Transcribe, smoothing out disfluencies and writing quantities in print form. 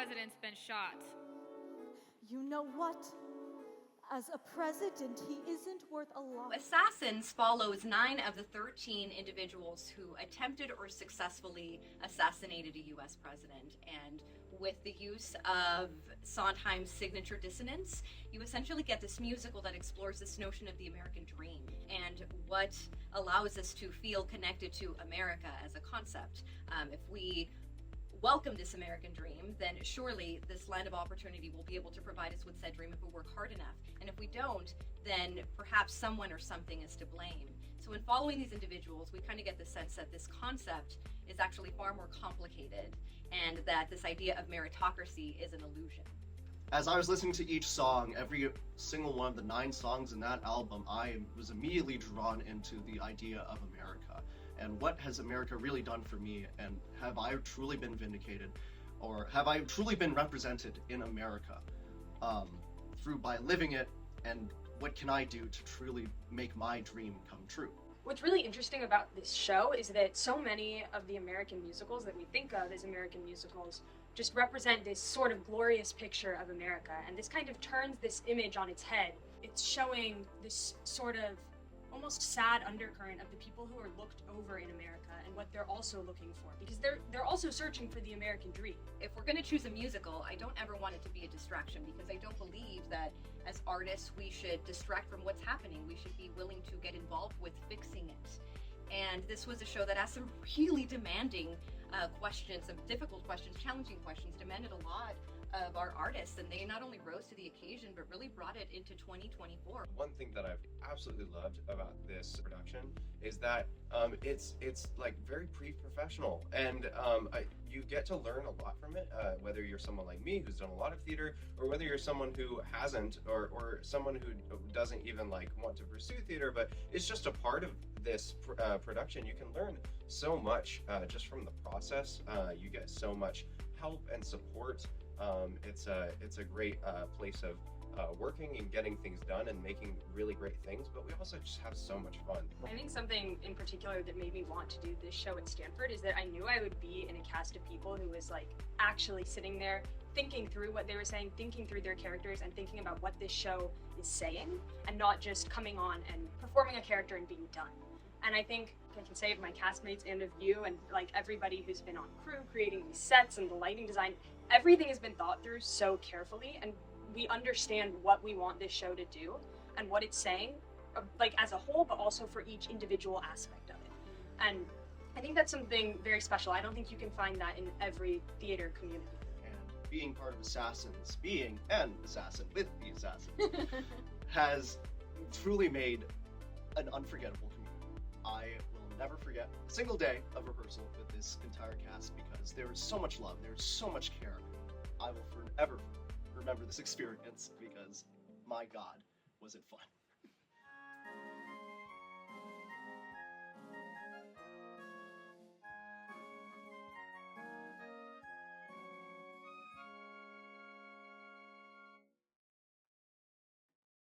president's been shot. You know what? As a president, he isn't worth a lot. Assassins follows 9 of the 13 individuals who attempted or successfully assassinated a U.S. president. And with the use of Sondheim's signature dissonance, you essentially get this musical that explores this notion of the American dream and what allows us to feel connected to America as a concept. If we welcome this American dream, then surely this land of opportunity will be able to provide us with said dream if we work hard enough. And if we don't, then perhaps someone or something is to blame. So in following these individuals, we kind of get the sense that this concept is actually far more complicated and that this idea of meritocracy is an illusion. As I was listening to each song, every single one of the 9 songs in that album, I was immediately drawn into the idea of America. And what has America really done for me? And have I truly been vindicated? Or have I truly been represented in America by living it? And what can I do to truly make my dream come true? What's really interesting about this show is that so many of the American musicals that we think of as American musicals just represent this sort of glorious picture of America. And this kind of turns this image on its head. It's showing this sort of almost sad undercurrent of the people who are looked over in America and what they're also looking for, because they're also searching for the American dream. If we're going to choose a musical, I don't ever want it to be a distraction, because I don't believe that as artists we should distract from what's happening. We should be willing to get involved with fixing it. And this was a show that asked some really demanding questions, some difficult questions, challenging questions, demanded a lot of our artists, and they not only rose to the occasion but really brought it into 2024. One thing that I've absolutely loved about this production is that it's like very pre-professional, and you get to learn a lot from it, whether you're someone like me who's done a lot of theater, or whether you're someone who hasn't, or someone who doesn't even like want to pursue theater, but it's just a part of this production. You can learn so much just from the process. You get so much help and support. It's a great place of working and getting things done and making really great things, but we also just have so much fun. I think something in particular that made me want to do this show at Stanford is that I knew I would be in a cast of people who was like actually sitting there thinking through what they were saying, thinking through their characters, and thinking about what this show is saying, and not just coming on and performing a character and being done. And I think I can say of my castmates and of you and like everybody who's been on crew creating these sets and the lighting design, everything has been thought through so carefully, and we understand what we want this show to do and what it's saying, like as a whole, but also for each individual aspect of it. And I think that's something very special. I don't think you can find that in every theater community. And being part of Assassins, being an assassin with the Assassins, has truly made an unforgettable community. I will never forget a single day of rehearsal with this entire cast, because there is so much love, there is so much care. I will forever remember this experience, because my God, was it fun.